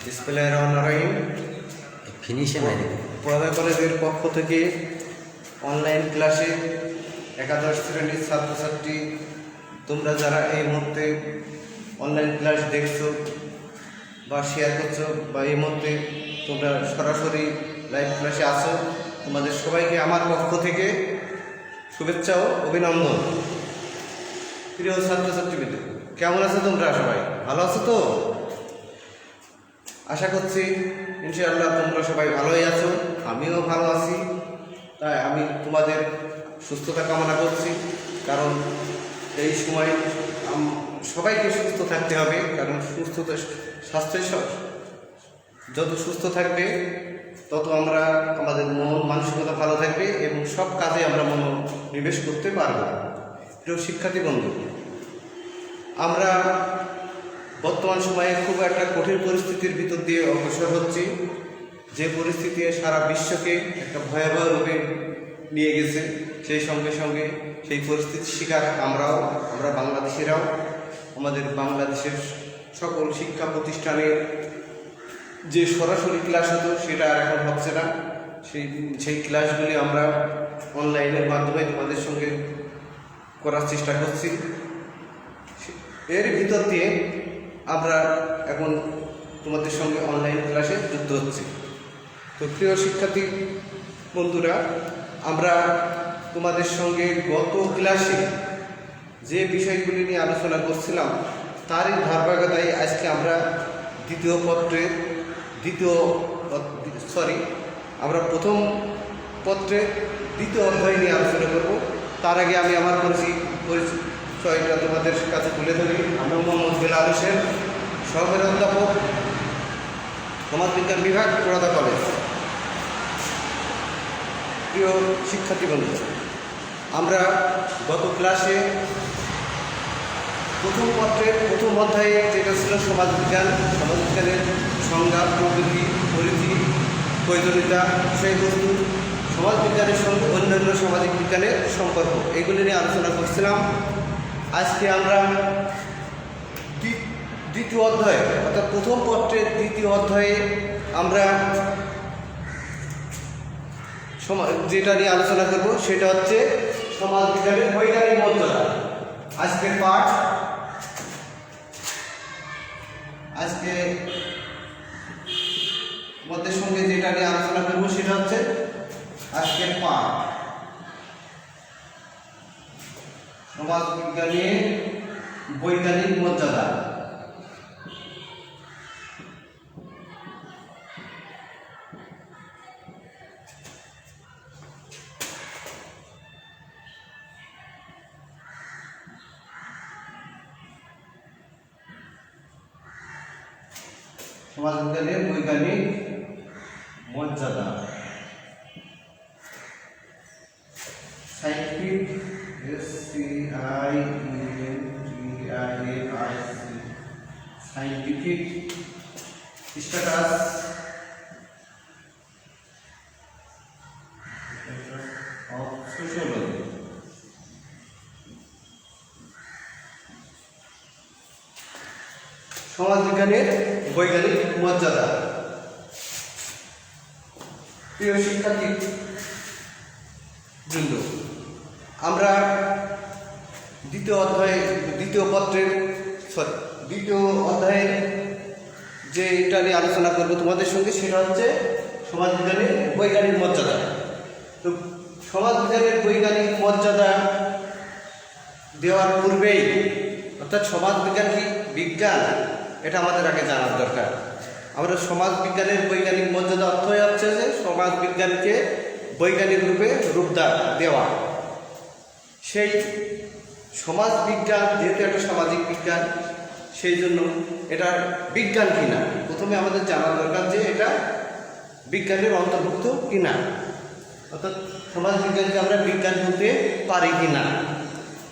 বিসমিল্লাহিররহমানিররহিম। পড়ালেখা কলেজের পক্ষ থেকে অনলাইন ক্লাসে একাদশ শ্রেণীর ছাত্রছাত্রী, তোমরা যারা এই মুহূর্তে অনলাইন ক্লাস দেখছো বা শেয়ার করছো বা এই মুহূর্তে তোমরা সরাসরি লাইভ ক্লাসে আসো, তোমাদের সবাইকে আমার পক্ষ থেকে শুভেচ্ছা ও অভিনন্দন। প্রিয় ছাত্রছাত্রীবৃন্দ, কেমন আছো তোমরা? সবাই ভালো আছো তো? আশা করছি ইনশাআল্লাহ তোমরা সবাই ভালোই আছো, আমিও ভালো আছি। তাই আমি তোমাদের সুস্থতা কামনা করছি, কারণ এই সময় সবাইকে সুস্থ থাকতে হবে। কারণ সুস্থতা, স্বাস্থ্য যত সুস্থ থাকবে তত আমরা আমাদের মন মানসিকতা ভালো থাকবে এবং সব কাজে আমরা মনোনিবেশ করতে পারব। প্রিয় শিক্ষার্থী বন্ধু, আমরা বর্তমান সময়ে খুব একটা কঠিন পরিস্থিতির ভিতর দিয়ে অগ্রসর হচ্ছি, যে পরিস্থিতি সারা বিশ্বকে একটা ভয়াবহ রূপে নিয়ে গেছে। সেই সঙ্গে সঙ্গে সেই পরিস্থিতির শিকার আমরা বাংলাদেশিরাও। আমাদের বাংলাদেশের সকল শিক্ষা প্রতিষ্ঠানে যে সরাসরি ক্লাস হতো সেটা আর এখন হচ্ছে না। সেই ক্লাসগুলি আমরা অনলাইনের মাধ্যমে তোমাদের সঙ্গে করার চেষ্টা করছি। এর ভিতর দিয়ে আমরা এখন তোমাদের সঙ্গে অনলাইন ক্লাসে যুক্ত হচ্ছি। তো প্রিয় শিক্ষার্থী বন্ধুরা, আমরা তোমাদের সঙ্গে গত ক্লাসে যে বিষয়গুলি নিয়ে আলোচনা করছিলাম তারই ধারাবাহিকতায় আজকে আমরা আমরা প্রথম পত্রের দ্বিতীয় অধ্যায় নিয়ে আলোচনা করব। তার আগে আমি আমার পরিচয়টা তোমাদের কাছে তুলে ধরি। আমি মোহাম্মদ বেলাল হোসেন, সহকারী অধ্যাপক, সমাজবিজ্ঞান বিভাগ, পড়াদা কলেজ। প্রিয় শিক্ষার্থী বন্ধু, আমরা গত ক্লাসে প্রথম পত্রের প্রথম অধ্যায়ে যেটা ছিল সমাজবিজ্ঞানের সংজ্ঞা, প্রকৃতি, পরিধি, প্রয়োজনীয়তা, বিষয়বস্তু, সমাজবিজ্ঞানের সঙ্গে অন্যান্য সামাজিক বিজ্ঞানের সম্পর্ক, এগুলি নিয়ে আলোচনা করছিলাম। আজকে আমরা দ্বিতীয় অধ্যায়ে অর্থাৎ প্রথম পত্রের দ্বিতীয় অধ্যায়ে আমরা যেটা নিয়ে আলোচনা করব সেটা হচ্ছে সমাজবিজ্ঞানের বৈজ্ঞানিক মর্যাদা। আজকের পাঠ, আজকে তোমাদের সঙ্গে যেটা নিয়ে আলোচনা করব সেটা হচ্ছে আজকের পাঠ, সমাজবিজ্ঞানের বৈজ্ঞানিক মর্যাদা। সমাজবিজ্ঞানের বৈজ্ঞানিক মর্যাদা, scientific scientific status of sociology. সমাজবিজ্ঞানের বৈজ্ঞানিক মর্যাদা। প্রিয় শিক্ষার্থী বৃন্দ, আমরা দ্বিতীয় অধ্যায়ে যে এটা নিয়ে আলোচনা করবো তোমাদের সঙ্গে সেটা হচ্ছে সমাজবিজ্ঞানের বৈজ্ঞানিক মর্যাদা। তো সমাজবিজ্ঞানের বৈজ্ঞানিক মর্যাদা দেওয়ার পূর্বেই, অর্থাৎ সমাজবিজ্ঞান কি বিজ্ঞান, এটা আমাদের আগে জানার দরকার। আমরা সমাজবিজ্ঞানের বৈজ্ঞানিক মর্যাদা অর্থ হচ্ছে যে সমাজবিজ্ঞানকে বৈজ্ঞানিক রূপে রূপদান দেওয়া। সেই সমাজবিজ্ঞান যেহেতু একটা সামাজিক বিজ্ঞান, সেই জন্য এটা বিজ্ঞান কিনা প্রথমে আমাদের জানার দরকার যে এটা বিজ্ঞানের অন্তর্ভুক্ত কিনা, অর্থাৎ সমাজবিজ্ঞানকে আমরা বিজ্ঞান বলতে পারি কিনা,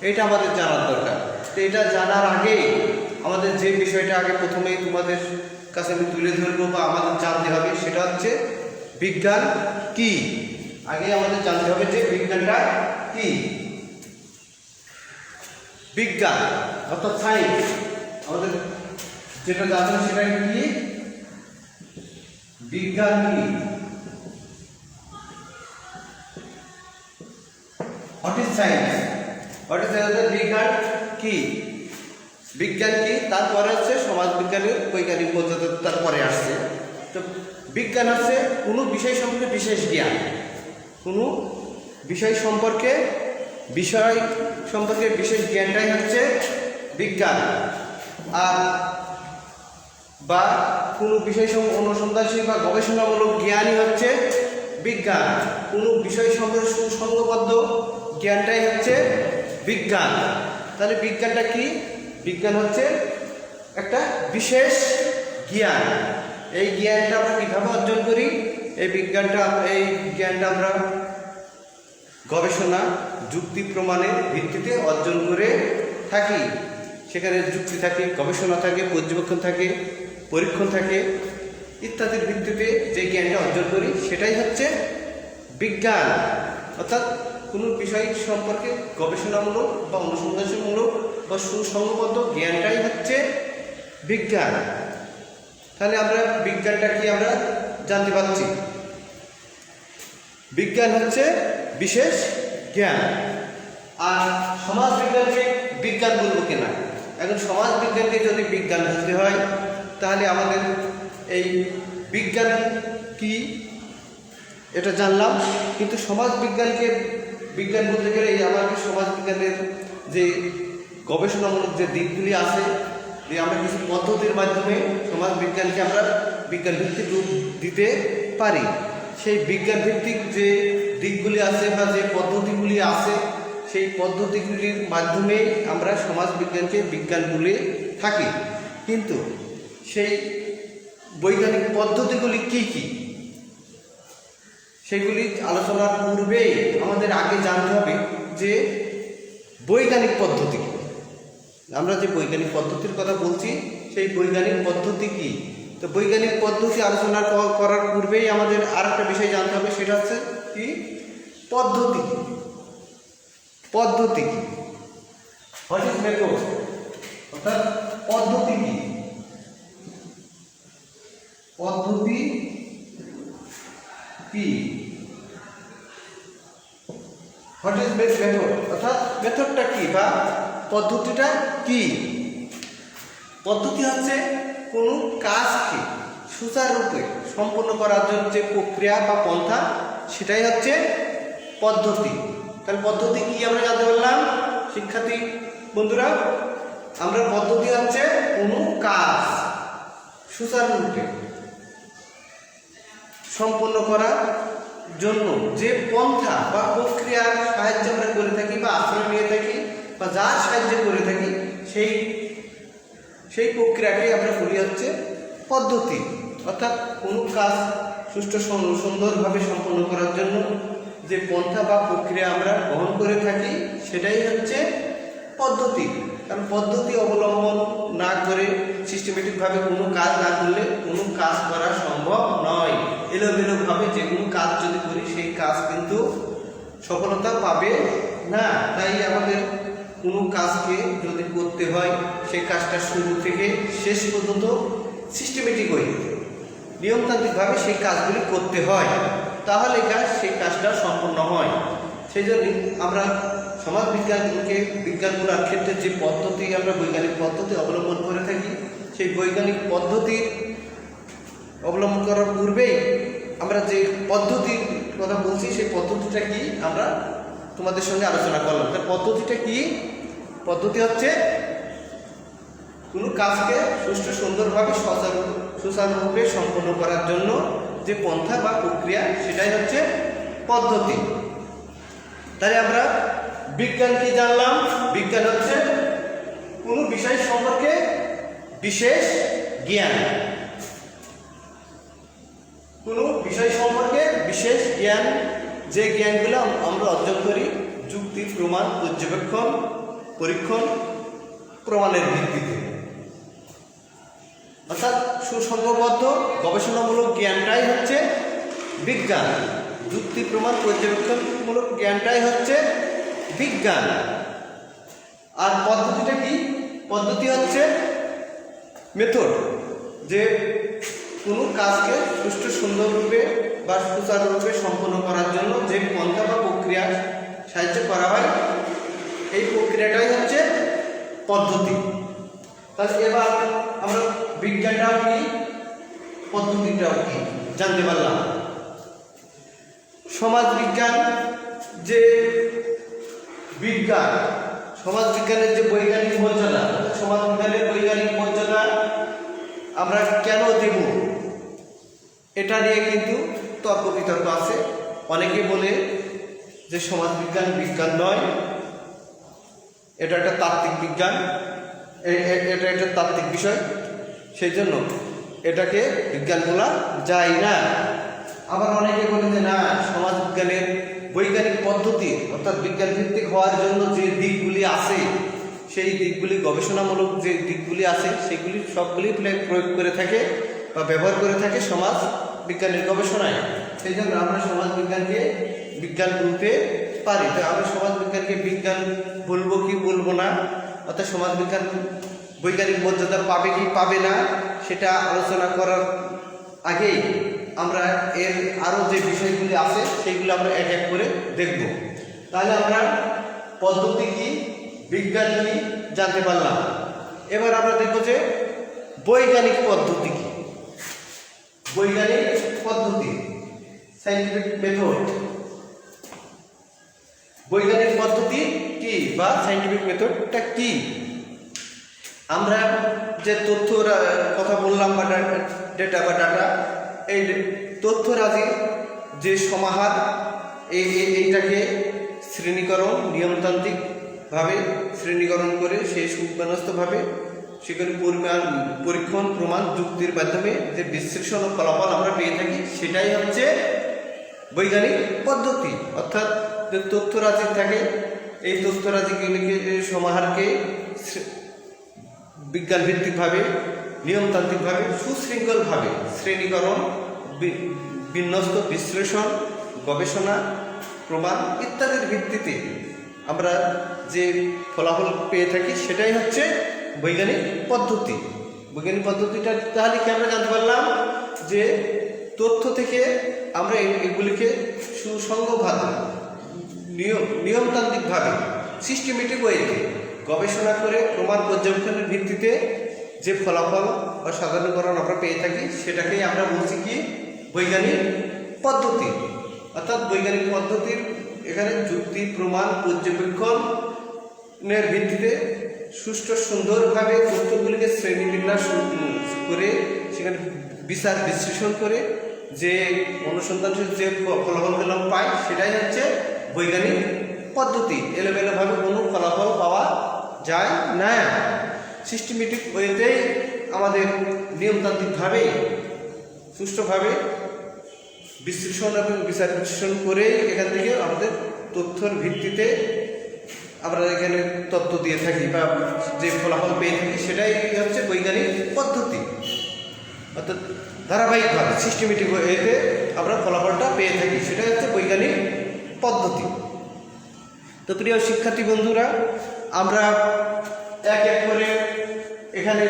এটা আমাদের জানার দরকার। তো এটা জানার আগে আমাদের যে বিষয়টা আগে প্রথমেই তোমাদের কাছে আমি তুলে ধরবো বা আমাদের জানতে হবে সেটা হচ্ছে বিজ্ঞান কি। আগে আমাদের জানতে হবে যে বিজ্ঞানটা কি। বিজ্ঞান অর্থাৎ সায়েন্স, আমাদের যেটা জানতে হবে সেটা কি? বিজ্ঞান কি? What is science? What is বিজ্ঞান কি? বিজ্ঞান কি? তারপরে হচ্ছে সমাজ বিজ্ঞানের বৈজ্ঞানিক পদ্ধতি তারপরে আসছে। তো বিজ্ঞান হচ্ছে কোনো বিষয় সম্পর্কে বিশেষ জ্ঞান, কোনো বিষয় সম্পর্কে বিশেষ জ্ঞানটাই হচ্ছে বিজ্ঞান। আর বা কোনো বিষয় অনুসন্ধানশীল বা গবেষণামূলক জ্ঞানই হচ্ছে বিজ্ঞান। কোনো বিষয় সম্পর্কে সুসংবদ্ধ জ্ঞানটাই হচ্ছে বিজ্ঞান। তাহলে বিজ্ঞানটা কি? বিজ্ঞান হচ্ছে একটা বিশেষ জ্ঞান। এই জ্ঞানটা আমরা কীভাবে অর্জন করি? এই জ্ঞানটা আমরা গবেষণা, যুক্তি প্রমাণের ভিত্তিতে অর্জন করে থাকি। সেখানে যুক্তি থাকে, গবেষণা থাকে, পর্যবেক্ষণ থাকে, পরীক্ষণ থাকে ইত্যাদির ভিত্তিতে যে জ্ঞানটা অর্জন করি সেটাই হচ্ছে বিজ্ঞান। অর্থাৎ কোনো বিষয় সম্পর্কে গবেষণামূলক বা অনুসন্ধানমূলক বা সুসংবদ্ধ জ্ঞানটাই হচ্ছে বিজ্ঞান। তাহলে আমরা বিজ্ঞানটা কি আমরা জানতে পারছি? বিজ্ঞান হচ্ছে বিশেষ জ্ঞান। আর সমাজ বিজ্ঞানকে বিজ্ঞান বলবো কিনা? এখন সমাজ বিজ্ঞানকে যদি বিজ্ঞান বলতে হয় তাহলে আমাদের এই বিজ্ঞান কি এটা জানলাম, কিন্তু সমাজ বিজ্ঞানকে বিজ্ঞান বলতে গেলে আমাদের সমাজ বিজ্ঞানের যে গবেষণামূলক যে দিকগুলি আছে, যে আমরা কিছু পদ্ধতির মাধ্যমে সমাজ বিজ্ঞানকে আমরা বিজ্ঞান ভিত্তিক রূপ দিতে পারি। সেই বিজ্ঞান ভিত্তিক যে দিকগুলি আছে বা যে পদ্ধতিগুলি আছে, সেই পদ্ধতিগুলির মাধ্যমে আমরা সমাজ বিজ্ঞানকে বিজ্ঞান বলে থাকি। কিন্তু সেই বৈজ্ঞানিক পদ্ধতিগুলি কি কি সেগুলি আলোচনার পূর্বেই আমাদের আগে জানতে হবে যে বৈজ্ঞানিক পদ্ধতি, আমরা যে বৈজ্ঞানিক পদ্ধতির কথা বলছি সেই বৈজ্ঞানিক পদ্ধতি কি। তো বৈজ্ঞানিক পদ্ধতি আলোচনা করার পূর্বেই আমাদের আর একটা বিষয় জানতে হবে, সেটা হচ্ছে কি পদ্ধতি। পদ্ধতি কি? What is method? অর্থাৎ পদ্ধতি কি? পদ্ধতি কি? What is method? অর্থাৎ মেথডটা কি বা পদ্ধতিটা কি? পদ্ধতি হচ্ছে কোনো কাজকে সুচারুরূপে সম্পন্ন করার জন্য যে প্রক্রিয়া বা পন্থা, সেটাই হচ্ছে পদ্ধতি। তাহলে পদ্ধতি কি আমরা জানতে পারলাম শিক্ষার্থী বন্ধুরা? আমরা পদ্ধতি হচ্ছে কোনো কাজ সুচারুরূপে সম্পন্ন করার জন্য যে পন্থা বা প্রক্রিয়ার সাহায্য আমরা করে থাকি বা আশ্রয় নিয়ে থাকি বা যার সাহায্যে করে থাকি, সেই প্রক্রিয়াকে আমরা বলি হচ্ছে পদ্ধতি। অর্থাৎ কোনো কাজ সুষ্ঠু সুন্দরভাবে সম্পন্ন করার জন্য যে পন্থা বা প্রক্রিয়া আমরা গ্রহণ করে থাকি সেটাই হচ্ছে পদ্ধতি। কারণ পদ্ধতি অবলম্বন না করে সিস্টেমেটিকভাবে কোনো কাজ না করলে কোনো কাজ করা সম্ভব নয়। এলোমেলোভাবে যে কোনো কাজ যদি করি সেই কাজ কিন্তু সফলতা পাবে না। তাই আমাদের কোনো কাজকে যদি করতে হয় সেই কাজটা শুরু থেকে শেষ পর্যন্ত সিস্টেমেটিক হয়ে নিয়মতান্ত্রিকভাবে সেই কাজগুলি করতে হয়, তাহলে সেই কাজটা সম্পন্ন হয়। সেই জন্যই আমরা সমাজ বিজ্ঞান করার ক্ষেত্রে যে পদ্ধতি আমরা বৈজ্ঞানিক পদ্ধতি অবলম্বন করে থাকি, সেই বৈজ্ঞানিক পদ্ধতি অবলম্বন করার পূর্বেই আমরা যে পদ্ধতির কথা বলছি সেই পদ্ধতিটা কি আমরা তোমাদের সঙ্গে আলোচনা করলাম। তার পদ্ধতিটা কি? পদ্ধতি হচ্ছে কোনো কাজকে সুষ্ঠু সুন্দরভাবে সুচারুরূপে সম্পন্ন করার জন্য যে পন্থা বা প্রক্রিয়া, সেটাই হচ্ছে পদ্ধতি। তাই আমরা বিজ্ঞান কি জানলাম? বিজ্ঞান হচ্ছে কোনো বিষয় সম্পর্কে বিশেষ জ্ঞান। কোনো বিষয় সম্পর্কে বিশেষ জ্ঞান, যে জ্ঞানগুলো আমরা অর্জন করি যুক্তি, প্রমাণ, পর্যবেক্ষণ, পরীক্ষণ, প্রমাণের ভিত্তিতে। অর্থাৎ সুসংবদ্ধ গবেষণামূলক জ্ঞানটাই হচ্ছে বিজ্ঞান। যুক্তি, প্রমাণ, পর্যবেক্ষণমূলক জ্ঞানটাই হচ্ছে বিজ্ঞান। আর পদ্ধতিটা কি? পদ্ধতি হচ্ছে মেথড, যে কোনো কাজকে সুষ্ঠু সুন্দররূপে বা সুচারুরূপে সম্পন্ন করার জন্য যে পন্থা বা প্রক্রিয়া সাহায্য করা হয়, এই প্রক্রিয়াটাই হচ্ছে পদ্ধতি। তাহলে এবার আমরা বিজ্ঞানটাও কি পদ্ধতিটাও কি জানতে পারলাম। সমাজ বিজ্ঞান যে বিজ্ঞান, সমাজ বিজ্ঞানের যে বৈজ্ঞানিক মর্যাদা, সমাজ বিজ্ঞানের বৈজ্ঞানিক মর্যাদা আমরা কেন দেব, এটা নিয়ে কিন্তু তর্ক বিতর্ক আছে। অনেকে বলে যে সমাজ বিজ্ঞান বিজ্ঞান নয়, এটা একটা তাত্ত্বিক বিজ্ঞান, এটা একটা তাত্ত্বিক বিষয়, সেই জন্য এটাকে বিজ্ঞান বলা যায় না। আবার অনেকে বলে যে না, সমাজ বিজ্ঞানের বৈজ্ঞানিক পদ্ধতি অর্থাৎ বিজ্ঞান ভিত্তিক হওয়ার জন্য যে দিকগুলি আছে, সেই দিকগুলি গবেষণামূলক যে দিকগুলি আছে সেগুলি সবগুলি প্রয়োগ করে থাকে বা ব্যবহার করে থাকে সমাজ বিজ্ঞানের গবেষণায়। সেই জন্য আমরা সমাজ বিজ্ঞানকে বিজ্ঞান বলতে পারি। তো আমরা সমাজ বিজ্ঞানকে বিজ্ঞান বলবো কি বলবো না, অর্থাৎ সমাজ বিজ্ঞান বৈজ্ঞানিক মর্যাদা পাবে কি পাবে না, সেটা আলোচনা করার আগেই আমরা এর আরও যে বিষয়গুলি আছে সেইগুলো আমরা এক এক করে দেখব। তাহলে আমরা পদ্ধতি কি, বিজ্ঞান কি জানতে পারলাম। এবার আমরা দেখব যে বৈজ্ঞানিক পদ্ধতি কি। বৈজ্ঞানিক পদ্ধতি, সায়েন্টিফিক মেথড। বৈজ্ঞানিক পদ্ধতি কি বা সায়েন্টিফিক মেথডটা কি? আমরা যে তথ্য কথা বললাম বা ডেটা বা ডাটা, এই তথ্যরাজির যে সমাহার, এইটাকে শ্রেণীকরণ নিয়মতান্ত্রিকভাবে শ্রেণীকরণ করে সেই সুবিন্যস্তভাবে সেখানে পরীক্ষণ প্রমাণ যুক্তির মাধ্যমে যে বিশ্লেষণ ও ফলাফল আমরা পেয়ে থাকি, সেটাই হচ্ছে বৈজ্ঞানিক পদ্ধতি। অর্থাৎ যে তথ্যরাজি থাকে, এই তথ্যরাজিগুলিকে সমাহারকে বিজ্ঞানভিত্তিকভাবে নিয়মতান্ত্রিকভাবে সুশৃঙ্খলভাবে শ্রেণীকরণ, বিন্যস্ত বিশ্লেষণ, গবেষণা, প্রমাণ ইত্যাদির ভিত্তিতে আমরা যে ফলাফল পেয়ে থাকি, সেটাই হচ্ছে বৈজ্ঞানিক পদ্ধতি। বৈজ্ঞানিক পদ্ধতিটা তাহলে কি আমরা জানতে পারলাম যে তথ্য থেকে আমরা এগুলিকে সুসংগতভাবে নিয়মতান্ত্রিকভাবে সিস্টেমেটিক ওয়েতে গবেষণা করে প্রমাণ পর্যবেক্ষণের ভিত্তিতে যে ফলাফল বা সাধারণীকরণ আমরা পেয়ে থাকি, সেটাকেই আমরা বলছি কি বৈজ্ঞানিক পদ্ধতি। অর্থাৎ বৈজ্ঞানিক পদ্ধতির এখানে যুক্তি, প্রমাণ, পর্যবেক্ষণের ভিত্তিতে সুষ্ঠু সুন্দরভাবে তথ্যগুলিকে শ্রেণীবিন্যাস করে সেখানে বিচার বিশ্লেষণ করে যে অনুসন্ধানশীল যে ফলাফলগুলো পাই, সেটাই হচ্ছে বৈজ্ঞানিক পদ্ধতি। এলোমেলোভাবে কোনো ফলাফল পাওয়া যায় না, সিস্টেমেটিক ওয়েতেই আমাদের নিয়মতান্ত্রিকভাবে সুষ্ঠুভাবে বিশ্লেষণ এবং বিচার বিশ্লেষণ করে এখান থেকে আমাদের তথ্যের ভিত্তিতে আমরা এখানে তথ্য দিয়ে থাকি বা যে ফলাফল পেয়ে থাকি, সেটাই হচ্ছে বৈজ্ঞানিক পদ্ধতি। অর্থাৎ ধারাবাহিকভাবে সিস্টেমেটিক ওয়েতে আমরা ফলাফলটা পেয়ে থাকি, সেটাই হচ্ছে বৈজ্ঞানিক পদ্ধতি। তো প্রিয় শিক্ষার্থী বন্ধুরা, আমরা এক এক করে এখানে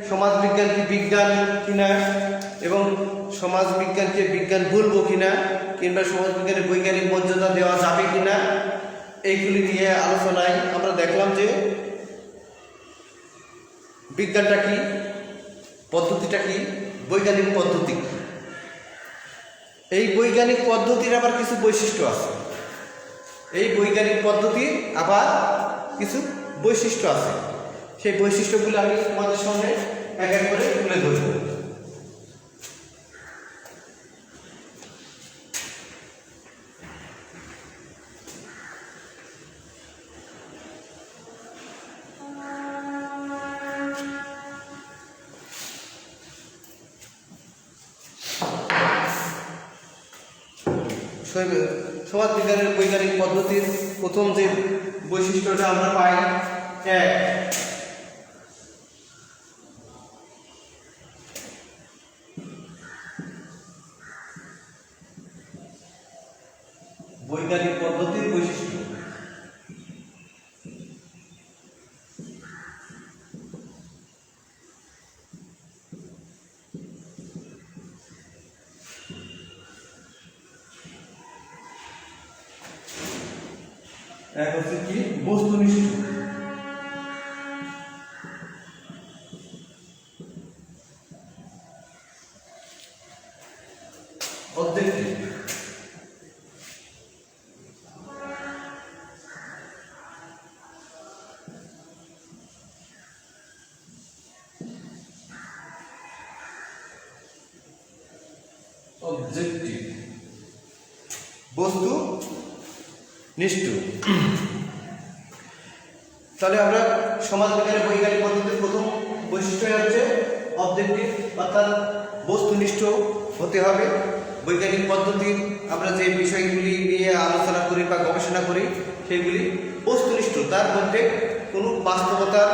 সমাজবিজ্ঞান কি বিজ্ঞান কিনা এবং সমাজবিজ্ঞানকে বিজ্ঞান বলবো কিনা, কিংবা সমাজবিজ্ঞানের বৈজ্ঞানিক মর্যাদা দেওয়া যাবে কিনা, এইগুলি নিয়ে আলোচনায় আমরা দেখলাম যে বিজ্ঞানটা কি, পদ্ধতিটা কি, বৈজ্ঞানিক পদ্ধতি। এই বৈজ্ঞানিক পদ্ধতির আবার কিছু বৈশিষ্ট্য আছে। এই বৈজ্ঞানিক পদ্ধতির আবার কিছু বৈশিষ্ট্য আছে। সেই বৈশিষ্ট্যগুলো আমি তোমাদের সামনে এক এক করে তুলে ধরব। সমাজবিজ্ঞানের বৈজ্ঞানিক পদ্ধতির প্রথম যে বৈশিষ্ট্যটা আমরা পাই, এক, বৈজ্ঞানিক পদ্ধতির বৈশিষ্ট্য। এক হচ্ছে কি বস্তুনিষ্ঠ, অবজেক্টিভ। অবজেক্টিভ বস্তু নিষ্ঠ। তাহলে আমরা সমাজবিজ্ঞানের বৈজ্ঞানিক পদ্ধতির প্রথম বৈশিষ্ট্য হচ্ছে অবজেক্টিভ, অর্থাৎ বস্তুনিষ্ঠ হতে হবে। বৈজ্ঞানিক পদ্ধতির আমরা যে বিষয়গুলি নিয়ে আলোচনা করি বা গবেষণা করি সেগুলি বস্তুনিষ্ঠ, তার মধ্যে কোনো বাস্তবতার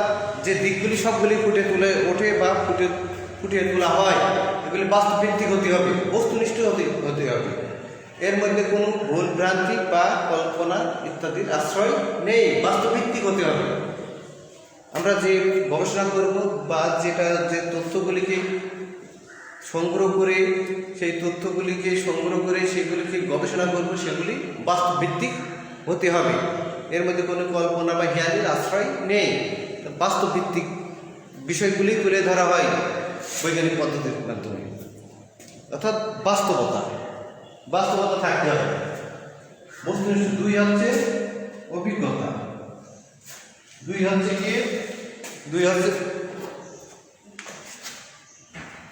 যে দিকগুলি সবগুলি ফুটে তুলে ওঠে বা ফুটিয়ে তোলা হয়, এগুলি বাস্তবভিত্তিক হতে হবে, বস্তুনিষ্ঠ হতে হবে। এর মধ্যে কোনো ভুল ভ্রান্তি বা কল্পনা ইত্যাদির আশ্রয় নেই, বাস্তবভিত্তিক হতে হবে। আমরা যে গবেষণা করব বা যে তথ্যগুলিকে সংগ্রহ করে সেগুলিকে গবেষণা করব, সেগুলি বাস্তবভিত্তিক হতে হবে। এর মধ্যে কোনো কল্পনা বা জ্ঞানের আশ্রয় নেই, বাস্তবভিত্তিক বিষয়গুলি তুলে ধরা হয় বৈজ্ঞানিক পদ্ধতির মাধ্যমে, অর্থাৎ বাস্তবতা থাকতে হবে। বস্তুনিষ্ঠ। দুই হচ্ছে অভিজ্ঞতা, দুই হচ্ছে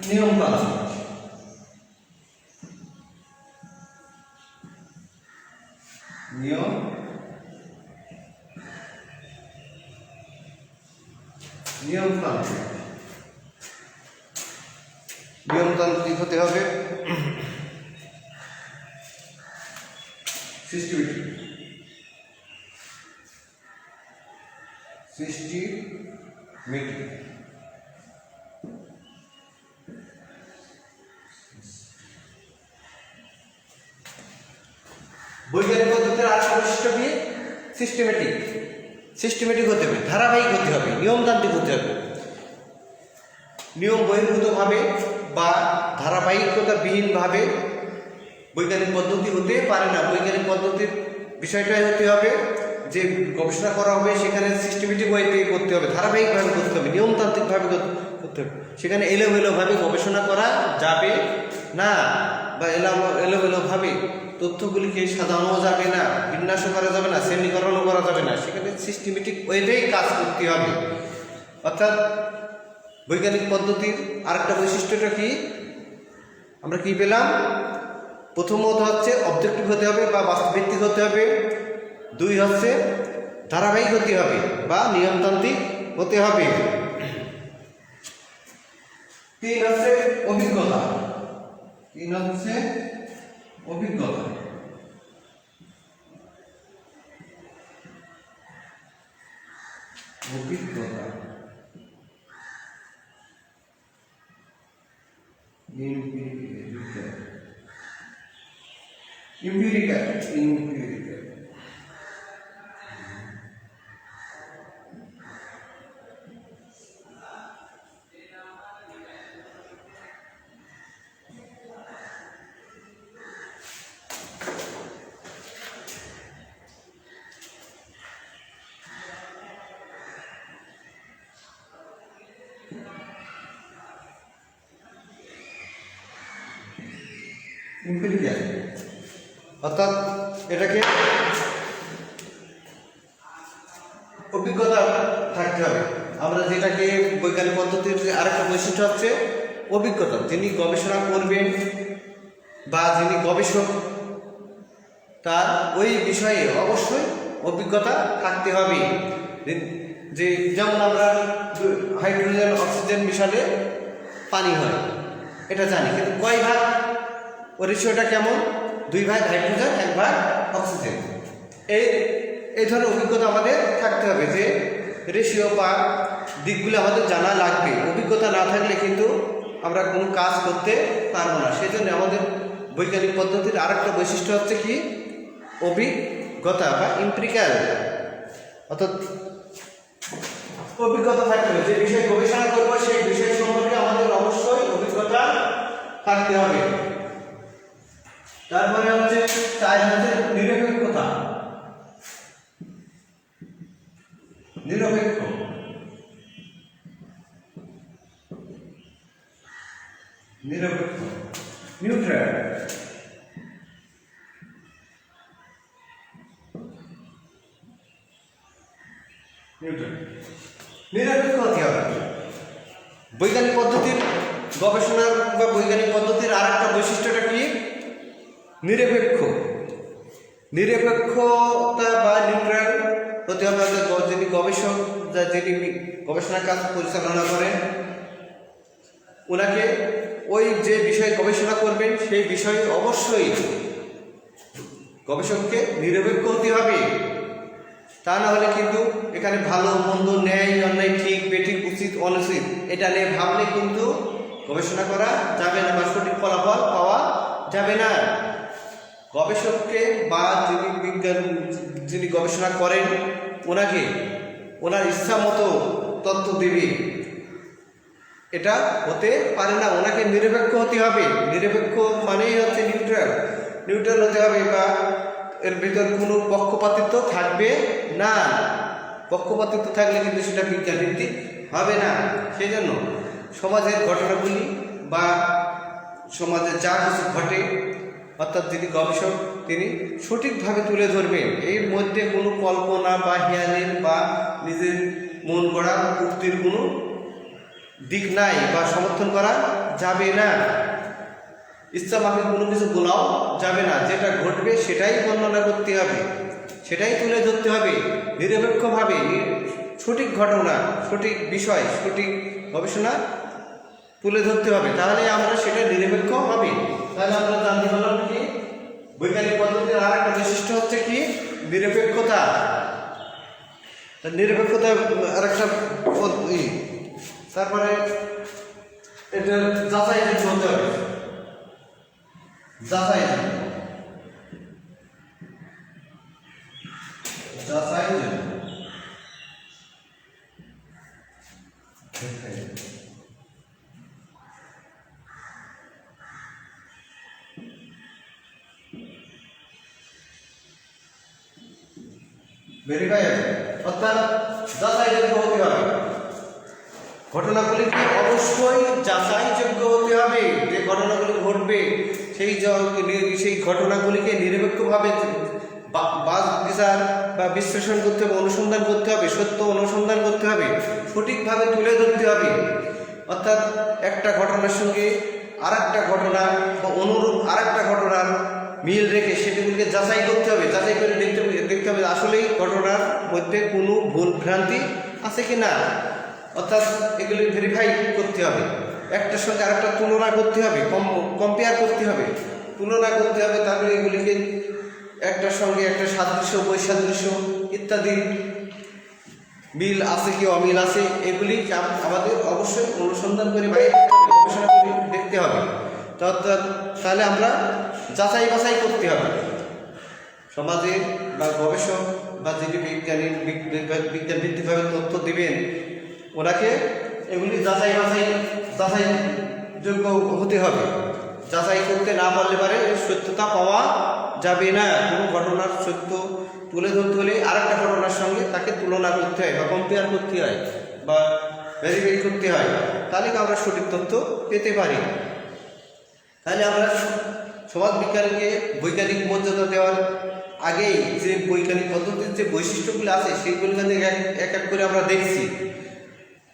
নিয়মতান্ত্রিক। নিয়মতান্ত্রিক হতে হবে। সিস্টেমেটিক বৈজ্ঞানিক পদ্ধতির আরেকটা বৈশিষ্ট্য কি? সিস্টেমেটিক হতে হবে, ধারাবাহিক হতে হবে, নিয়মতান্ত্রিক হতে হবে। নিয়ম বহির্ভূতভাবে বা ধারাবাহিকতাবিহীনভাবে বৈজ্ঞানিক পদ্ধতি হতে পারে না। বৈজ্ঞানিক পদ্ধতির বিষয়টাই হতে হবে যে গবেষণা করা হবে সেখানে সিস্টেমেটিক ওয়েতে করতে হবে, ধারাবাহিকভাবে করতে হবে, নিয়মতান্ত্রিকভাবে করতে হবে। সেখানে এলোমেলোভাবে গবেষণা করা যাবে না, বা এলোমেলোভাবে তথ্যগুলিকে সাজানো যাবে না, বিন্যাসও করা যাবে না, শ্রেণীকরণও করা যাবে না। সেখানে সিস্টেমেটিক ওয়েতেই কাজ করতে হবে। অর্থাৎ বৈজ্ঞানিক পদ্ধতির আরেকটা বৈশিষ্ট্যটা কি আমরা কি পেলাম? প্রথমত হচ্ছে অবজেক্টিভ হতে হবে বা বাস্তবভিত্তিক হতে হবে। দুই হচ্ছে ধারাবাহিক হতে হবে বা নিয়মতান্ত্রিক হতে হবে। তিন হচ্ছে অভিজ্ঞতা। Empirical. অর্থাৎ এটাকে অভিজ্ঞতা থাকতে হবে। আমরা যেটাকে বৈজ্ঞানিক পদ্ধতির আরেকটা বৈশিষ্ট্য হচ্ছে অভিজ্ঞতা। যিনি গবেষণা করবেন বা যিনি গবেষক তার ওই বিষয়ে অবশ্যই অভিজ্ঞতা থাকতে হবে। যে যেমন আমরা হাইড্রোজেন অক্সিজেন মিশালে পানি হয় এটা জানি, কিন্তু কয় ভাগ ও রেশিওটা কেমন? 2 ভাগ হাইড্রোজেন 1 ভাগ অক্সিজেন। এই ধরনের অভিজ্ঞতা আমাদের থাকতে হবে, যে রেশিও বা দিকগুলো আমাদের জানা লাগবে। অভিজ্ঞতা না থাকলে কিন্তু আমরা কোনো কাজ করতে পারবো না। সেই জন্য আমাদের বৈজ্ঞানিক পদ্ধতির আরেকটা বৈশিষ্ট্য হচ্ছে কি অভিজ্ঞতা বা এমপিরিক্যাল, অর্থাৎ অভিজ্ঞতা থাকতে হবে। যে বিষয়ে গবেষণা করবো সেই বিষয় সম্পর্কে আমাদের অবশ্যই অভিজ্ঞতা থাকতে হবে। তারপরে হচ্ছে নিরপেক্ষতা। নিরপেক্ষ, নিরপেক্ষ, নিউট্রাল, নিরপেক্ষ হতে হবে। বৈজ্ঞানিক পদ্ধতির গবেষণা বা বৈজ্ঞানিক পদ্ধতির আর একটা বৈশিষ্ট্যটা কি? নিরপেক্ষ। নিরপেক্ষতা বা নিউট্রাল হতে হবে। যিনি গবেষক, যিনি গবেষণার কাজ পরিচালনা করেন, ওনাকে ওই যে বিষয়ে গবেষণা করবেন সেই বিষয়ে অবশ্যই গবেষককে নিরপেক্ষ হতে হবে। তা না হলে কিন্তু এখানে ভালো মন্দ, ন্যায় অন্যায়, ঠিক বেঠিক, উচিত অনুচিত এটা নিয়ে ভাবলে কিন্তু গবেষণা করা যাবে না বা সঠিক ফলাফল পাওয়া যাবে না। গবেষককে বা যিনি গবেষণা করেন ওনাকে ওনার ইচ্ছা মতো তথ্য দেবে এটা হতে পারে না। ওনাকে নিরপেক্ষ হতে হবে। নিরপেক্ষ মানেই হচ্ছে নিউট্রাল। নিউট্রাল হতে হবে বা এর ভিতর কোনো পক্ষপাতিত্ব থাকবে না। পক্ষপাতিত্ব থাকলে কিন্তু সেটা বিজ্ঞান ভিত্তিক হবে না। সেই জন্য সমাজের ঘটনাগুলি বা সমাজে যা কিছু ঘটে, অর্থাৎ যিনি গবেষক তিনি সঠিকভাবে তুলে ধরবেন। এর মধ্যে কোনো কল্পনা বা হেয়ালির বা নিজের মন গড়া উক্তির কোনো দিক নাই বা সমর্থন করা যাবে না। ইচ্ছা মাফিক কোনো কিছু বলাও যাবে না। যেটা ঘটবে সেটাই বর্ণনা করতে হবে, সেটাই তুলে ধরতে হবে নিরপেক্ষভাবে। সঠিক ঘটনা, সঠিক বিষয়, সঠিক গবেষণা তুলে ধরতে হবে, তাহলে আমরা সেটা নিরপেক্ষ হবে। তাহলে আমরা জানতে পারলাম কি বৈজ্ঞানিক পদ্ধতির আর একটা বৈশিষ্ট্য হচ্ছে কি নিরপেক্ষতা। নিরপেক্ষতা আর একটা তারপরে এটা যাচাই হতে হবে। যাচাই, যাচাই ভেরিফাই, অর্থাৎ যাচাইযোগ্য হতে হবে। ঘটনাগুলিকে অবশ্যই যাচাইযোগ্য হতে হবে। যে ঘটনাগুলি ঘটবে সেই ঘটনাগুলিকে নিরপেক্ষভাবে বিচার বা বিশ্লেষণ করতে হবে, অনুসন্ধান করতে হবে, সত্য অনুসন্ধান করতে হবে, সঠিকভাবে তুলে ধরতে হবে। অর্থাৎ একটা ঘটনার সঙ্গে আর একটা ঘটনা বা অনুরূপ আর একটা ঘটনার মিল রেখে সেগুলিকে যাচাই করতে হবে। যাচাই করে দেখতে হবে আসলেই ঘটনার মধ্যে কোনো ভুল ভ্রান্তি আছে কি না। অর্থাৎ এগুলি ভেরিফাই করতে হবে। একটার সঙ্গে আরেকটা তুলনা করতে হবে, কম্পেয়ার করতে হবে, তুলনা করতে হবে। তারপরে এগুলিকে একটার সঙ্গে একটা সাদৃশ্য, বৈসাদৃশ্য ইত্যাদি মিল আছে কি অমিল আছে এগুলি আমাদের অবশ্যই অনুসন্ধান করে বা গবেষণা করে দেখতে হবে। তাহলে আমরা যাচাই বাছাই করতে হবে। সমাজে বা গবেষক বা যিনি বিজ্ঞান ভিত্তিকভাবে তথ্য দিবেন ওনাকে এগুলি যাচাই যোগ্য হতে হবে। যাচাই করতে না পারলে পারে সত্যতা পাওয়া যাবে না। কোনো ঘটনার সত্য তুলে ধরতে হলে আর একটা ঘটনার সঙ্গে তাকে তুলনা করতে হয় বা কম্পেয়ার করতে হয় বা ভেরিফাই করতে হয়, তাহলে আমরা সঠিক তথ্য পেতে পারি। তাহলে আমরা সমাজ বিজ্ঞানকে বৈজ্ঞানিক মর্যাদা দেওয়ার আগেই যে বৈজ্ঞানিক পদ্ধতির যে বৈশিষ্ট্যগুলো আছে সেইগুলো এক এক করে আমরা দেখছি।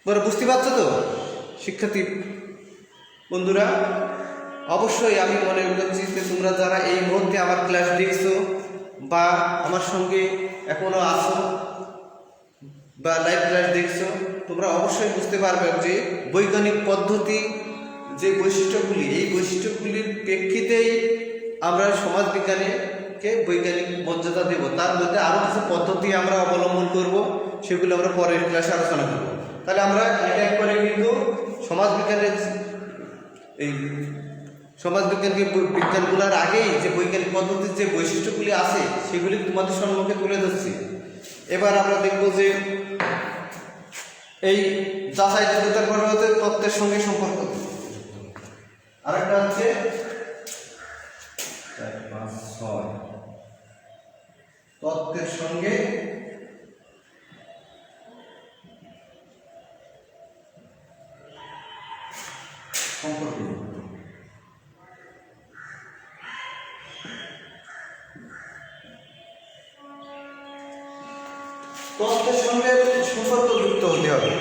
তোমরা বুঝতে পারছো তো শিক্ষার্থী বন্ধুরা? অবশ্যই আমি মনে করছি যে তোমরা যারা এই মুহূর্তে আমার ক্লাস দেখছো বা আমার সঙ্গে এখনো আছো বা লাইভ ক্লাস দেখছো, তোমরা অবশ্যই বুঝতে পারবে যে বৈজ্ঞানিক পদ্ধতি যে বৈশিষ্ট্যগুলি, এই বৈশিষ্ট্যগুলির প্রেক্ষিতেই আমরা সমাজ বিজ্ঞানকে বৈজ্ঞানিক মর্যাদা দেব। তার মধ্যে আরও কিছু পদ্ধতি আমরা অবলম্বন করব, সেগুলো আমরা পরের ক্লাসে আলোচনা করব। তাহলে আমরা এক এক করে কিন্তু সমাজবিজ্ঞানের এই বিজ্ঞানগুলোর আগেই যে বৈজ্ঞানিক পদ্ধতির যে বৈশিষ্ট্যগুলি আছে সেগুলি তোমাদের সম্মুখে তুলে ধরছি। এবার আমরা দেখব যে এই যাচাইযোগ্যতার পরে হচ্ছে তত্ত্বের সঙ্গে সম্পর্ক। আরেকটা হচ্ছে 4, 5, 6 তত্ত্বের সঙ্গে তত্ত্বের সঙ্গে সম্পর্ক যুক্ত হতে হবে।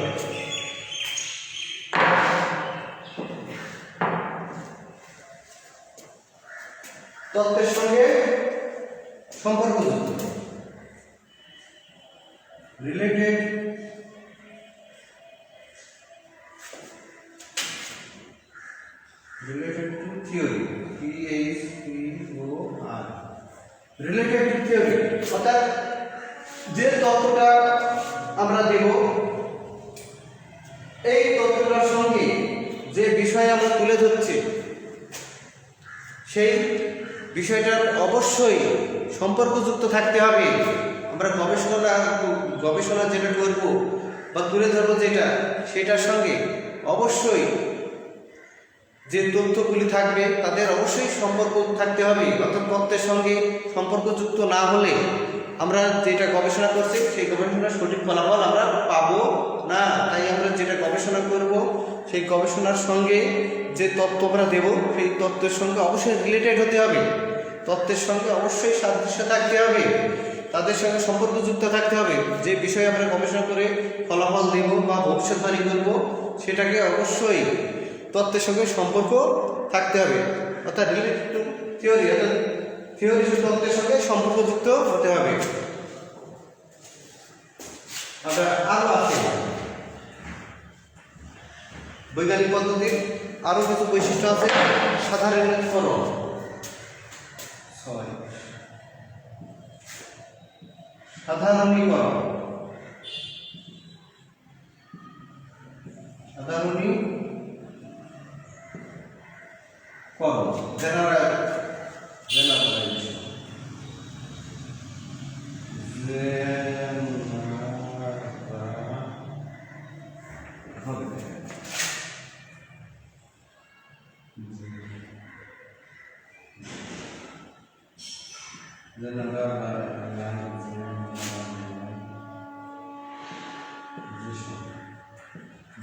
তত্ত্বের সঙ্গে সম্পর্কযুক্ত, related to theory, THEOR, related to theory, অর্থাৎ যে তত্ত্বটা আমরা দেব এই তত্ত্বটার সঙ্গে যে বিষয় আমরা তুলে ধরছি সেই বিষয়টার অবশ্যই সম্পর্কযুক্ত থাকতে হবে। আমরা গবেষণা যেটা করব বা তুলে ধরবো যেটা, সেটার সঙ্গে অবশ্যই যে তথ্যগুলি থাকবে তাদের অবশ্যই সম্পর্ক থাকতে হবে। অর্থাৎ তত্ত্বের সঙ্গে সম্পর্কযুক্ত না হলে আমরা যেটা গবেষণা করছি সেই গবেষণার সঠিক ফলাফল আমরা পাবো না। তাই আমরা যেটা গবেষণা করব সেই গবেষণার সঙ্গে যে তত্ত্ব আমরা দেব সেই তত্ত্বের সঙ্গে অবশ্যই রিলেটেড হতে হবে, তত্ত্বের সঙ্গে অবশ্যই সাদৃশ্য থাকতে হবে, তাদের সঙ্গে সম্পর্কযুক্ত থাকতে হবে। যে বিষয়ে আমরা গবেষণা করে ফলাফল দেব বা ভবিষ্যৎবাণী করব সেটাকে অবশ্যই তত্ত্বের সঙ্গে সম্পর্ক থাকতে হবে। অর্থাৎ রিলেটেড টু থিওরি, অর্থাৎ থিওরি তত্ত্বের সঙ্গে সম্পর্কযুক্ত হতে হবে। আমরা আরো আছে বৈজ্ঞানিক পদ্ধতির আরো কিছু বৈশিষ্ট্য আছে। সাধারণীকরণ, সাধারণীকরণ,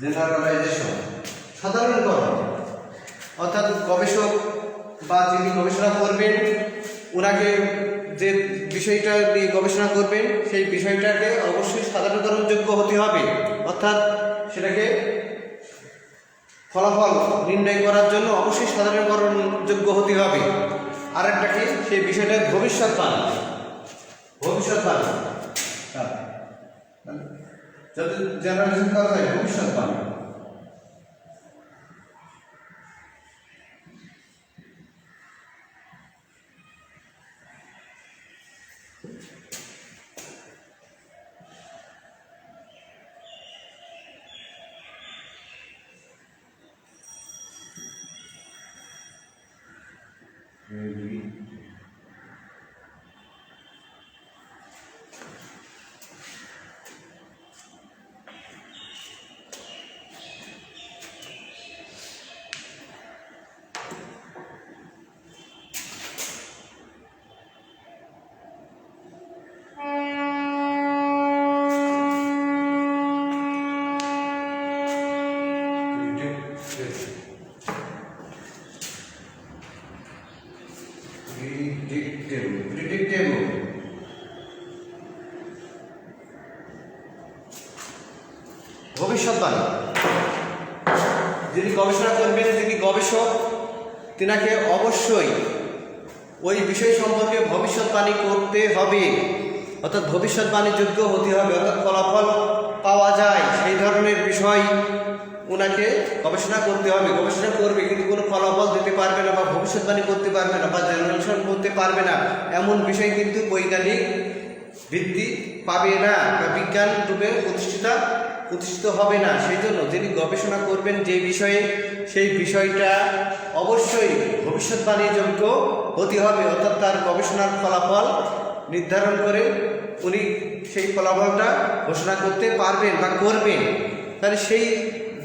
জেনারেলাইজেশন, সাধারণীকরণ, অর্থাৎ গবেষক বা যিনি গবেষণা করবেন ওনাকে যে বিষয়টা নিয়ে গবেষণা করবেন সেই বিষয়টাকে অবশ্যই সাধারণীকরণযোগ্য হতে হবে। অর্থাৎ সেটাকে ফলাফল নির্ণয় করার জন্য অবশ্যই সাধারণীকরণযোগ্য হতে হবে। আর একটা কি, সেই বিষয়টা ভবিষ্যৎবাণী, ভবিষ্যৎবাণী যাতে জেনারেশন করা যায় ভবিষ্যৎবাণী। ভবিষ্যৎবাণী, যিনি গবেষণা করবেন তিনি গবেষক, তিনাকে অবশ্যই ওই বিষয় সম্পর্কে ভবিষ্যৎবাণী করতে হবে। অর্থাৎ ভবিষ্যৎবাণী যোগ্য হতে হবে, অর্থাৎ ফলাফল পাওয়া যায় সেই ধরনের বিষয় ওনাকে গবেষণা করতে হবে। গবেষণা করবে কিন্তু কোনো ফলাফল দিতে পারবে না বা ভবিষ্যৎবাণী করতে পারবে না বা জেনারেশন করতে পারবে না, এমন বিষয় কিন্তু বৈজ্ঞানিক ভিত্তি পাবে না বা বিজ্ঞান রূপে প্রতিষ্ঠিত হবে না। সেই জন্য যিনি গবেষণা করবেন যে বিষয়ে সেই বিষয়টা অবশ্যই ভবিষ্যৎবাণীযোগ্য হতে হবে। অর্থাৎ তার গবেষণার ফলাফল নির্ধারণ করে উনি সেই ফলাফলটা ঘোষণা করতে পারবেন বা করবেন, তাহলে সেই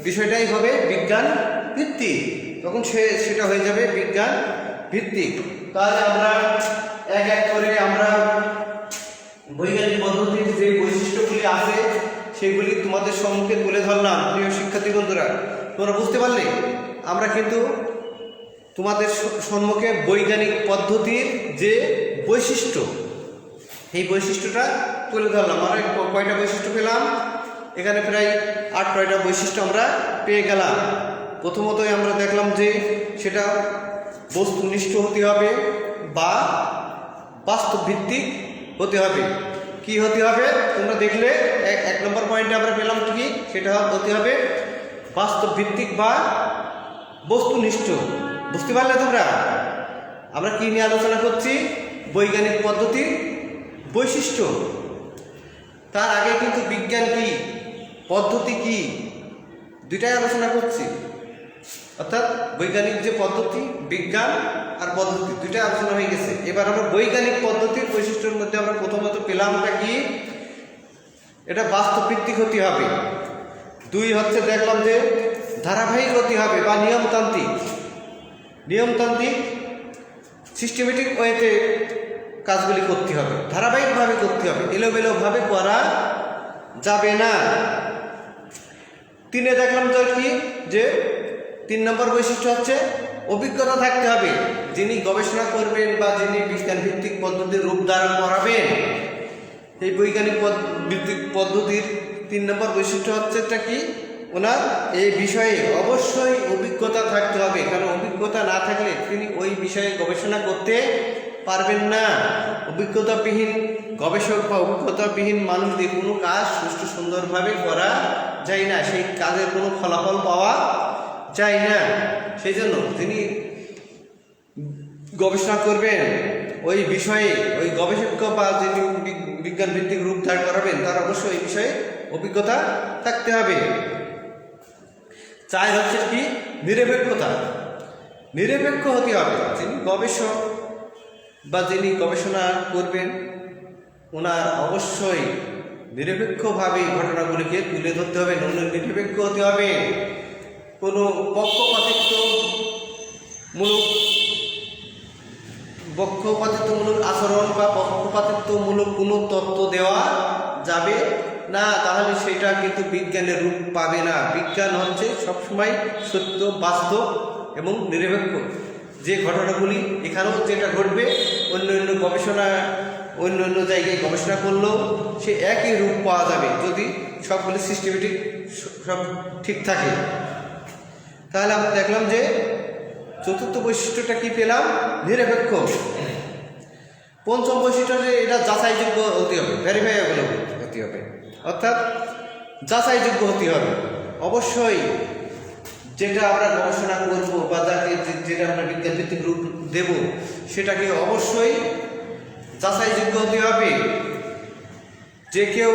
বিষয়টাই হবে বিজ্ঞান ভিত্তিক, তখন সেটা হয়ে যাবে বিজ্ঞান ভিত্তিক। তাহলে আমরা এক এক করে আমরা বৈজ্ঞানিক পদ্ধতির যে বৈশিষ্ট্যগুলি আছে সেগুলি তোমাদের সম্মুখে তুলে ধরলাম। প্রিয় শিক্ষার্থী বন্ধুরা, তোমরা বুঝতে পারলে আমরা কিন্তু তোমাদের সম্মুখে বৈজ্ঞানিক পদ্ধতির যে বৈশিষ্ট্য, এই বৈশিষ্ট্যটা তুলে ধরলাম। আর কয়টা বৈশিষ্ট্য পেলাম? এখানে প্রায় 8-9টা বৈশিষ্ট্য আমরা পেয়ে গেলাম। প্রথমতই আমরা দেখলাম যে সেটা বস্তুনিষ্ঠ হতে হবে বা বাস্তব ভিত্তিক হতে হবে। কি হতে হবে? তোমরা দেখলে এক নম্বর পয়েন্টে আমরা পেলাম কি, সেটা হতে হবে বাস্তব ভিত্তিক বা বস্তুনিষ্ঠ। বুঝতে পারলে তোমরা? আমরা কি নিয়ে আলোচনা করছি? বৈজ্ঞানিক পদ্ধতির বৈশিষ্ট্য। তার আগে কিন্তু বিজ্ঞান কি, পদ্ধতি কি, দুইটাই আলোচনা করছি। অর্থাৎ বৈজ্ঞানিক যে পদ্ধতি, বিজ্ঞান আর পদ্ধতি দুইটাই আলোচনা হয়ে গেছে। এবার আমরা বৈজ্ঞানিক পদ্ধতির বৈশিষ্ট্যের মধ্যে আমরা প্রথমত পেলামটা কি, এটা বাস্তব ভিত্তিক হতে হবে। 2 হচ্ছে দেখলাম যে ধারাবাহিক হতে হবে বা নিয়মতান্ত্রিক সিস্টেমেটিক ওয়েতে কাজগুলি করতে হবে, ধারাবাহিকভাবে করতে হবে, এলোমেলোভাবে করা যাবে না। 3 দেখলাম তো কি, যে 3 নম্বর বৈশিষ্ট্য হচ্ছে অভিজ্ঞতা থাকতে হবে। যিনি গবেষণা করবেন বা যিনি বিজ্ঞান ভিত্তিক পদ্ধতির রূপ ধারণ করাবেন, এই বৈজ্ঞানিক ভিত্তিক পদ্ধতির 3 নম্বর বৈশিষ্ট্য হচ্ছে কি, ওনার এই বিষয়ে অবশ্যই অভিজ্ঞতা থাকতে হবে। কারণ অভিজ্ঞতা না থাকলে তিনি ওই বিষয়ে গবেষণা করতে পারবেন না। অভিজ্ঞতাবিহীন গবেষক বা অভিজ্ঞতাবিহীন মানুষ দিয়ে কোনো কাজ সুষ্ঠু সুন্দরভাবে করা যায় না, সেই কাজের কোনো ফলাফল পাওয়া যায় না। সেই জন্য যিনি গবেষণা করবেন ওই বিষয়ে, ওই গবেষক বা যিনি বিজ্ঞান ভিত্তিক রূপ ধারণ করাবেন, তার অবশ্যই এই বিষয়ে অভিজ্ঞতা থাকতে হবে। 4 হচ্ছে কি, নিরপেক্ষ হতে হবে। যিনি গবেষক বা যিনি গবেষণা করবেন, ওনার অবশ্যই নিরপেক্ষভাবে ঘটনাগুলিকে তুলে ধরতে হবে, নিরপেক্ষ হতে হবে। কোনো পক্ষপাতিত্বমূলক আচরণ বা পক্ষপাতিত্বমূলক কোনো তত্ত্ব দেওয়া যাবে না, তাহলে সেটা কিন্তু বিজ্ঞানের রূপ পাবে না। বিজ্ঞান হচ্ছে সবসময় সত্য, বাস্তব এবং নিরপেক্ষ। যে ঘটনাগুলি এখানেও যেটা ঘটবে, অন্য জায়গায় গবেষণা করলেও সে একই রূপ পাওয়া যাবে, যদি সবগুলি সিস্টেমেটিক সব ঠিক থাকে। তাহলে আমরা দেখলাম যে 4র্থ বৈশিষ্ট্যটা কি পেলাম, নিরপেক্ষ। 5ম বৈশিষ্ট্য যে এটা যাচাইযোগ্য হতে হবে, ভেরিফাইয়েবল হতে হবে। অর্থাৎ যাচাইযোগ্য হতে হবে। অবশ্যই যেটা আমরা গবেষণা করব বা যেটা আমরা বিজ্ঞান ভিত্তিক রূপ দেব, সেটাকে অবশ্যই যাচাইযোগ্য হতে হবে। যে কেউ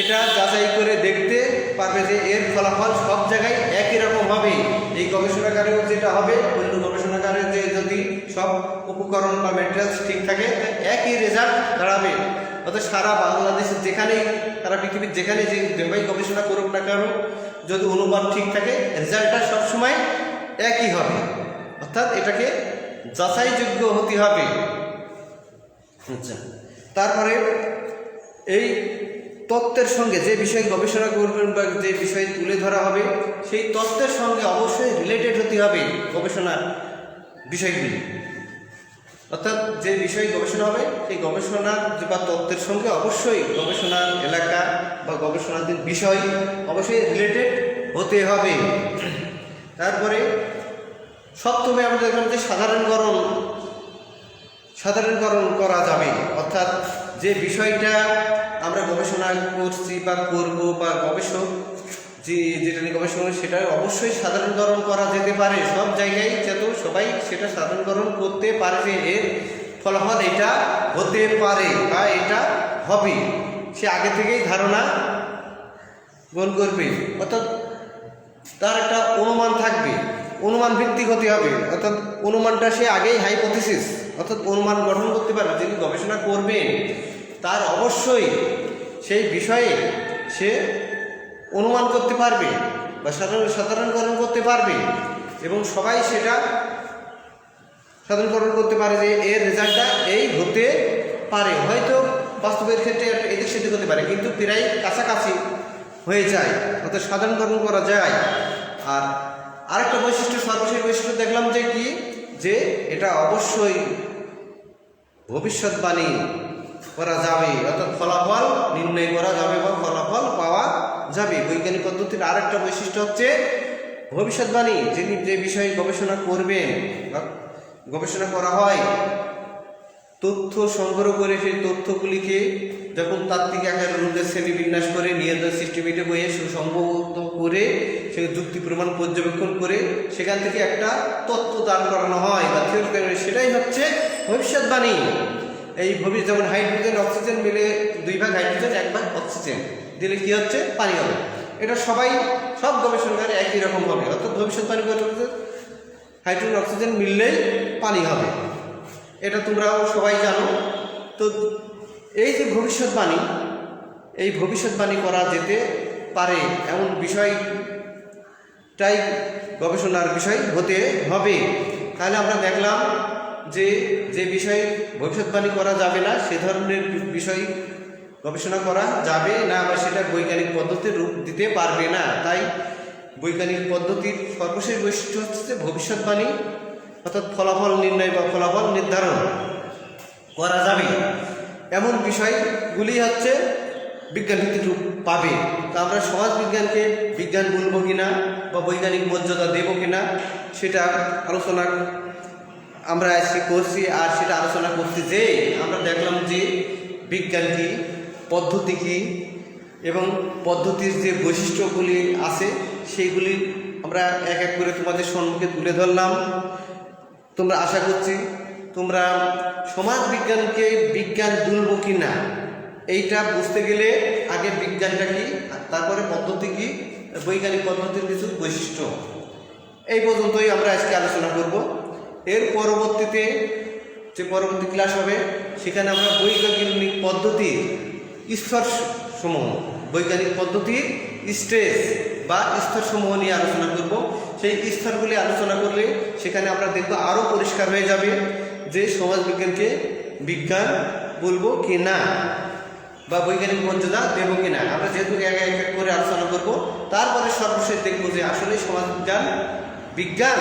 এটা যাচাই করে দেখতে পারবে যে এর ফলাফল সব জায়গায় একই রকম হবে। এই গবেষণাগারেও যেটা হবে, অন্য গবেষণাগারে যে যদি সব উপকরণ বা ম্যাটেরিয়ালস ঠিক থাকে, একই রেজাল্ট দাঁড়াবে। অর্থাৎ সারা বাংলাদেশে যেখানেই, সারা পৃথিবীর যেখানে যে গবেষণা করুক না কেন, যদি অনুমান ঠিক থাকে, রেজাল্টটা সবসময় একই হবে। অর্থাৎ এটাকে যাচাইযোগ্য হতে হবে। আচ্ছা, তারপরে এই তত্ত্বের সঙ্গে যে বিষয়ে গবেষণা করবেন বা যে বিষয় তুলে ধরা হবে, সেই তত্ত্বের সঙ্গে অবশ্যই রিলেটেড হতে হবে গবেষণার বিষয়গুলি। অর্থাৎ যে বিষয়ে গবেষণা হবে, সেই গবেষণার বা তত্ত্বের সঙ্গে অবশ্যই গবেষণার এলাকা বা গবেষণাধীন বিষয় অবশ্যই রিলেটেড হতে হবে। তারপরে 7মে আমরা দেখলাম যে সাধারণীকরণ করা যাবে। অর্থাৎ যে বিষয়টা আমরা গবেষণা করছি বা করব, বা গবেষক যেটা নিয়ে গবেষণা করে, সেটা অবশ্যই সাধারণীকরণ করা যেতে পারে। সব জায়গায় যাতে সবাই সেটা সাধারণীকরণ করতে পারে যে এর ফলাফল এটা হতে পারে বা এটা হবে, সে আগে থেকেই ধারণা গ্রহণ করবে। অর্থাৎ তার একটা অনুমান থাকবে, অনুমান ভিত্তিক হতে হবে। অর্থাৎ অনুমানটা সে আগেই হাইপোথিসিস, অর্থাৎ অনুমান গঠন করতে পারবে। যিনি গবেষণা করবেন তার অবশ্যই সেই বিষয়ে সে অনুমান করতে পারবে বা সাধারণীকরণ করতে পারবে, এবং সবাই সেটা সাধারণীকরণ করতে পারে যে এর রেজাল্টটা এই হতে পারে। হয়তো বাস্তবের ক্ষেত্রে এদিক সেদিক হতে পারে, কিন্তু প্রায় কাছাকাছি হয়ে যায়, অর্থাৎ সাধারণীকরণ করা যায়। আর আরেকটা বৈশিষ্ট্য, সর্বশেষ বৈশিষ্ট্য দেখলাম যে কি, যে এটা অবশ্যই ভবিষ্যৎবাণী করা যাবে, অর্থাৎ ফলাফল নির্ণয় করা যাবে বা ফলাফল পাওয়া যাবে। বৈজ্ঞানিক পদ্ধতির আরেকটা বৈশিষ্ট্য হচ্ছে ভবিষ্যৎবাণী। যিনি যে বিষয়ে গবেষণা করবেন বা গবেষণা করা হয়, তথ্য সংগ্রহ করে সেই তথ্যগুলিকে যখন তাত্ত্বিক আকারে রূপে শ্রেণীবিন্যাস করে নিয়ন্ত্রণ সিস্টেমেটে বইয়ে সুসংবদ্ধ করে সে যুক্তি প্রমাণ পর্যবেক্ষণ করে সেখান থেকে একটা তথ্য দান করানো হয় বা থিওরি, সেটাই হচ্ছে ভবিষ্যৎবাণী। এই যেমন হাইড্রোজেন অক্সিজেন মিলে 2 ভাগ হাইড্রোজেন 1 ভাগ অক্সিজেন দিলে কি হচ্ছে? পানি হবে। এটা সব গবেষণাগারে একই রকম হবে, অর্থাৎ ভবিষ্যৎবাণী করে হাইড্রোজেন অক্সিজেন মিললেই পানি হবে, এটা তোমরাও সবাই জানো। তো এই যে ভবিষ্যৎবাণী, এই ভবিষ্যৎবাণী করা যেতে পারে এমন বিষয়টাই গবেষণার বিষয় হতে হবে। তাহলে আমরা দেখলাম যে বিষয়ে ভবিষ্যৎবাণী করা যাবে না সে ধরনের বিষয় গবেষণা করা যাবে না বা সেটা বৈজ্ঞানিক পদ্ধতির রূপ দিতে পারবে না। তাই বৈজ্ঞানিক পদ্ধতির সর্বশেষ বৈশিষ্ট্য হচ্ছে ভবিষ্যৎবাণী, অর্থাৎ ফলাফল নির্ণয় বা ফলাফল নির্ধারণ করা যাবে এমন বিষয়গুলি হচ্ছে বিজ্ঞানভিত্তিক রূপ পাবে। তা আমরা সমাজ বিজ্ঞানকে বিজ্ঞান বলবো কিনা বা বৈজ্ঞানিক মর্যাদা দেব কিনা সেটা আলোচনা আমরা আজকে করছি। আর সেটা আলোচনা করতে যেয়ে আমরা দেখলাম যে বিজ্ঞান কী, পদ্ধতি কী এবং পদ্ধতির যে বৈশিষ্ট্যগুলি আছে সেইগুলি আমরা এক এক করে তোমাদের সম্মুখে তুলে ধরলাম। তোমরা আশা করছি তোমরা সমাজ বিজ্ঞানকে বিজ্ঞান বলবো কি না এইটা বুঝতে গেলে আগে বিজ্ঞানটা কি, তারপরে পদ্ধতি কি, বৈজ্ঞানিক পদ্ধতির কিছু বৈশিষ্ট্য, এই পর্যন্তই আমরা আজকে আলোচনা করব। এর পরবর্তীতে যে পরবর্তী ক্লাস হবে সেখানে আমরা বৈজ্ঞানিক পদ্ধতির স্তরসমূহ, বৈজ্ঞানিক পদ্ধতির স্টেজ বা স্তরসমূহ নিয়ে আলোচনা করব। সেই স্তরগুলি আলোচনা করলে সেখানে আমরা দেখব আরও পরিষ্কার হয়ে যাবে যে সমাজবিজ্ঞানকে বিজ্ঞান বলবো কি না বা বৈজ্ঞানিক মর্যাদা দেব কি না। আমরা যেহেতু এক এক করে আলোচনা করব, তারপরে সর্বশেষ দেখব যে আসলে সমাজবিজ্ঞান বিজ্ঞান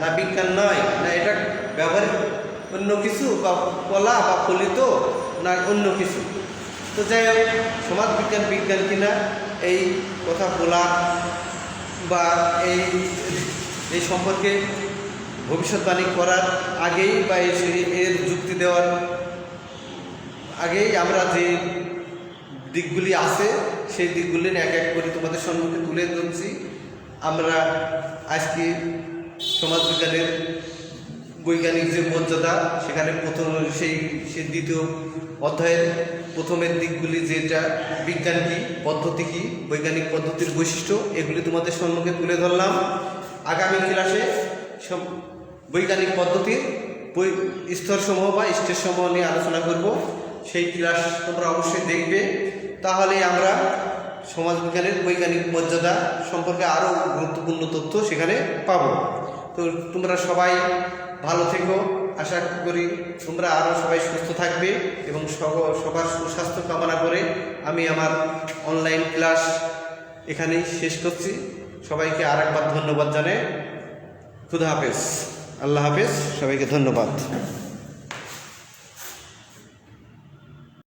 না বিজ্ঞান নয়, না এটা ব্যবহারিক অন্য কিছু বা কলা বা ফলিত না অন্য কিছু। তো যাই হোক, সমাজ বিজ্ঞান বিজ্ঞান কিনা এই কথা বলা বা এই সম্পর্কে ভবিষ্যৎবাণী করার আগেই বা এর যুক্তি দেওয়ার আগেই আমরা যে দিকগুলি আছে সেই দিকগুলি এক এক করে তোমাদের সম্মুখে তুলে ধরছি। আমরা আজকে সমাজবিজ্ঞানের বৈজ্ঞানিক যে মর্যাদা সেখানে সেই দ্বিতীয় অধ্যায়ের প্রথমের দিকগুলি, যেটা বিজ্ঞান কী, পদ্ধতি কী, বৈজ্ঞানিক পদ্ধতির বৈশিষ্ট্য, এগুলি তোমাদের সম্মুখে তুলে ধরলাম। আগামী ক্লাসে সব বৈজ্ঞানিক পদ্ধতির স্তরসমূহ বা স্টেজসমূহ নিয়ে আলোচনা করব। সেই ক্লাস তোমরা অবশ্যই দেখবে, তাহলে আমরা সমাজবিজ্ঞানের বৈজ্ঞানিক মর্যাদা সম্পর্কে আরও গুরুত্বপূর্ণ তথ্য সেখানে পাব। তো তোমরা সবাই ভালো থেকো, আশা করি তোমরা আরও সবাই সুস্থ থাকবে এবং সবার সুস্বাস্থ্য কামনা করে আমি আমার অনলাইন ক্লাস এখানেই শেষ করছি। সবাইকে আরেকবার ধন্যবাদ জানাই। খুদা হাফেজ, আল্লাহ হাফেজ, সবাইকে ধন্যবাদ।